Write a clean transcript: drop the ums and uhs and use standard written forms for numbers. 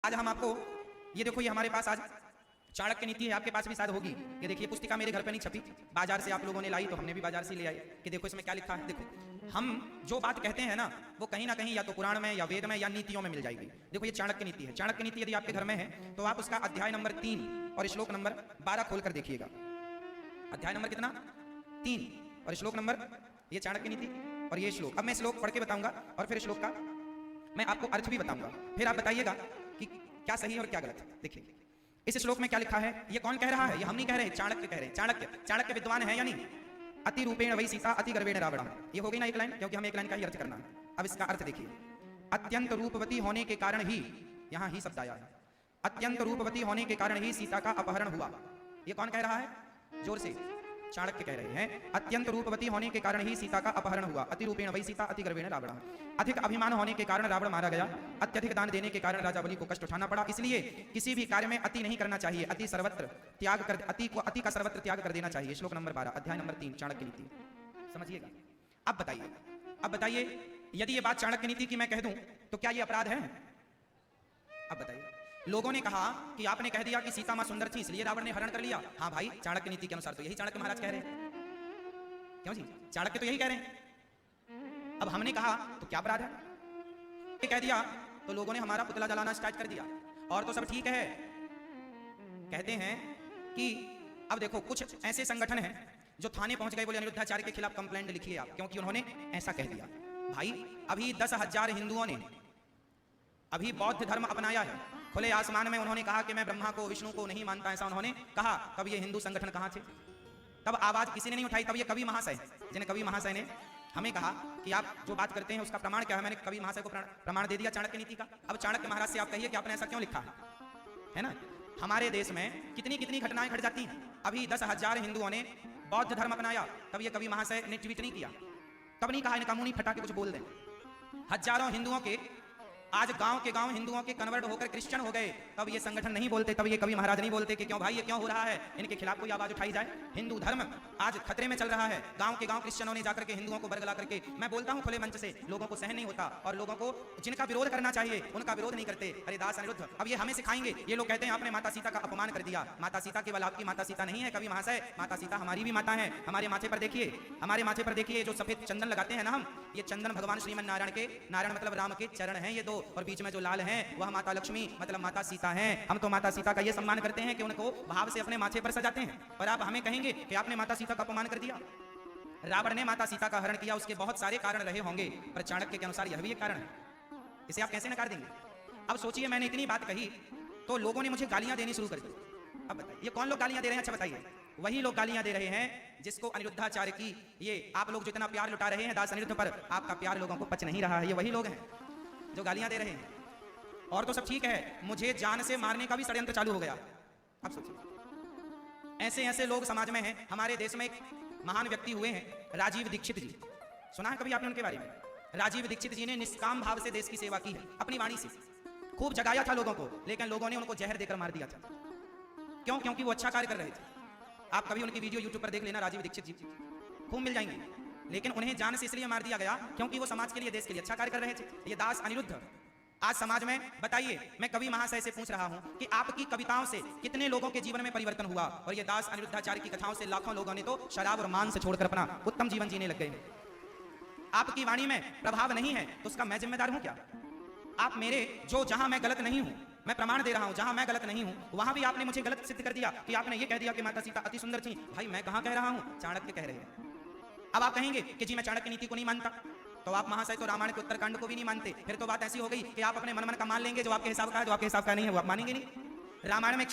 आज हम आपको ये देखो, ये हमारे पास आज चाणक्य नीति है, आपके पास भी शायद होगी। ये देखिए पुस्तिका मेरे घर पे नहीं छपी, बाजार से आप लोगों ने लाई तो हमने भी बाजार से ले आए कि देखो इसमें क्या लिखा है। देखो हम जो बात कहते हैं ना वो कहीं ना कहीं या तो पुराण में या वेद में या नीतियों में मिल जाएगी। देखो ये चाणक्य नीति है। चाणक्य नीति यदि आपके घर में है तो आप उसका अध्याय नंबर 3 और श्लोक नंबर 12 खोलकर देखिएगा। अध्याय नंबर कितना? 3 और श्लोक नंबर, ये चाणक्य नीति और ये श्लोक। अब मैं श्लोक पढ़ के बताऊंगा और फिर श्लोक का मैं आपको अर्थ भी बताऊंगा, फिर आप बताइएगा कि क्या सही और क्या गलत है। देखिए इस श्लोक में क्या लिखा है, ये कौन कह रहा है? ये हम नहीं कह रहे, चाणक्य कह रहे हैं। चाणक्य विद्वान है या नहीं? अति रूपेण वही सीता अति गर्वेण रावण। ये हो गई ना एक लाइन, क्योंकि हमें एक लाइन का ही अर्थ करना है। अब इसका अर्थ देखिए, अत्यंत रूपवती होने के कारण ही, यहां ही शब्द आया है, अत्यंत रूपवती होने के कारण ही सीता का अपहरण हुआ। ये कौन कह रहा है? जोर से चाणक्य कह रहे हैं, अत्यंत रूपवती होने के कारण ही सीता का अपहरण हुआ। अति रूपेण वही सीता अति गर्वेण रावण। अधिक अभिमान होने के कारण रावण मारा गया। अत्यधिक दान देने के कारण राजा बलि को कष्ट उठाना पड़ा। इसलिए किसी भी कार्य में अति नहीं करना चाहिए, अति सर्वत्र त्याग कर, अति का सर्वत्र त्याग कर देना चाहिए। श्लोक नंबर 12 अध्याय नंबर 3 चाणक्य नीति। समझिएगा। अब बताइए यदि ये बात चाणक्य नीति की मैं कह दूं तो क्या ये अपराध है? अब बताइए। लोगों ने कहा कि आपने कह दिया कि सीता मां सुंदर थी इसलिए रावण ने हरण कर लिया। हाँ भाई, चाणक्य नीति के अनुसार तो यही चाणक्य महाराज कह रहे हैं। क्यों जी? चाणक्य तो यही कह रहे हैं। अब हमने कहा तो क्या अपराध है? ये कह दिया तो लोगों ने हमारा पुतला जलाना स्टार्ट कर दिया और तो सब ठीक है। कहते हैं कि अब देखो कुछ ऐसे संगठन हैं जो थाने पहुंच गए, बोले अनिरुद्धाचार्य के खिलाफ कंप्लेंट लिखिए आप, क्योंकि उन्होंने ऐसा कह दिया। भाई अभी 10,000 हिंदुओं ने अभी बौद्ध धर्म अपनाया है। खुले आसमान में उन्होंने कहा कि मैं ब्रह्मा को विष्णु को नहीं मानता, ऐसा उन्होंने कहा। तब ये हिंदू संगठन कहां थे? तब आवाज किसी ने नहीं उठाई। तब ये कवि महाशय, जिन्हें कवि महाशय ने हमें कहा कि आप जो बात करते हैं उसका प्रमाण क्या है, मैंने कवि महाशय को प्रमाण दे दिया चाणक्य नीति का। अब चाणक्य महाराज से आप कहिए कि आपने ऐसा क्यों लिखा है ना? हमारे देश में कितनी कितनी घटनाएं घट जाती हैं। अभी 10,000 हिंदुओं ने बौद्ध धर्म अपनाया, तब ये कवि महाशय ने ट्वीट नहीं किया, तब नहीं कहा इनका मुंह नहीं फटा के कुछ बोल दें। हजारों हिंदुओं के आज गांव के गांव हिंदुओं के कन्वर्ट होकर क्रिश्चियन हो गए, तब ये संगठन नहीं बोलते, तब ये कवि महाराज नहीं बोलते कि क्यों भाई ये क्यों हो रहा है, इनके खिलाफ कोई आवाज उठाई जाए। हिंदू धर्म आज खतरे में चल रहा है। गांव के गांव क्रिश्चियनों ने जाकर के हिंदुओं को बरगला करके, मैं बोलता हूं खुले मंच से, लोगों को सहन नहीं होता और लोगों को जिनका विरोध करना चाहिए उनका विरोध नहीं करते। अरे दास अनिरुद्ध, अब ये हमें सिखाएंगे। ये लोग कहते हैं आपने माता सीता का अपमान कर दिया। माता सीता केवल आपकी माता सीता नहीं है कवि महाशय, माता सीता हमारी भी माता है। हमारे माथे पर देखिए, हमारे माथे पर देखिए जो सफेद चंदन लगाते हैं ना हम, ये चंदन भगवान श्रीमन नारायण के, नारायण मतलब राम के चरण हैं ये दो, और बीच में जो लाल हैं वह माता लक्ष्मी मतलब माता सीता हैं। हम तो माता सीता का ये सम्मान करते हैं कि उनको भाव से अपने माथे पर सजाते हैं, और आप हमें कहेंगे कि आपने माता सीता का अपमान कर दिया। रावण ने माता सीता का हरण किया, उसके बहुत सारे कारण रहे होंगे, पर चाणक्य के अनुसार यह भी एक कारण है। इसे आप कैसे नकार देंगे? अब सोचिए, मैंने इतनी बात कही तो लोगों ने मुझे गालियां देनी शुरू कर दी। अब बताइए ये कौन लोग गालियां दे रहे हैं? अच्छा बताइए। वही लोग गालियां दे रहे हैं जिसको अनिरुद्धाचार्य की, ये आप लोग जितना प्यार लुटा रहे हैं दास अनिरुद्ध पर, आपका प्यार लोगों को पच नहीं रहा है। ये वही लोग हैं जो गालियां दे रहे हैं। और तो सब ठीक है, मुझे जान से मारने का भी षड्यंत्र चालू हो गया। अब सोचिए, ऐसे ऐसे लोग समाज में हैं। हमारे देश में एक महान व्यक्ति हुए हैं राजीव दीक्षित जी, सुना है कभी आपने उनके बारे में? राजीव दीक्षित जी ने निष्काम भाव से देश की सेवा की है, अपनी वाणी से खूब जगाया था लोगों को, लेकिन लोगों ने उनको जहर देकर मार दिया था। क्यों? क्योंकि वो अच्छा कार्य कर रहे थे। आप कभी उनकी वीडियो यूट्यूब पर देख लेना, राजीव दीक्षित जी खूब मिल जाएंगे। लेकिन उन्हें जान से इसलिए मार दिया गया क्योंकि वो समाज के लिए, देश के लिए अच्छा कार्य कर रहे थे। ये दास अनिरुद्ध आज समाज में, बताइए, मैं कवि महाशय से पूछ रहा हूं कि आपकी कविताओं से कितने लोगों के जीवन में परिवर्तन हुआ? और ये दास अनिरुद्धाचार्य की कथाओं से लाखों लोगों ने तो शराब और मांस छोड़कर अपना उत्तम जीवन जीने लग गए। आपकी वाणी में प्रभाव नहीं है तो उसका मैं जिम्मेदार हूं क्या? आप मेरे, जो जहां मैं गलत नहीं हूं, मैं प्रमाण दे रहा हूं, जहां मैं गलत नहीं हूं वहां भी आपने मुझे गलत सिद्ध कर दिया कि आपने ये कह दिया कि माता सीता अति सुंदर थी। भाई मैं कहां कह रहा हूं, चाणक्य कह रहे हैं। अब आप कहेंगे कि जी मैं चाणक्य नीति को नहीं मानता, तो आप महाशय तो रामायण के उत्तरकांड को भी नहीं मानते। फिर तो बात ऐसी हो गई कि आप अपने मन का मान लेंगे, जो आपके हिसाब का है, जो आपके हिसाब का नहीं है वो आप मानेंगे नहीं। रामायण में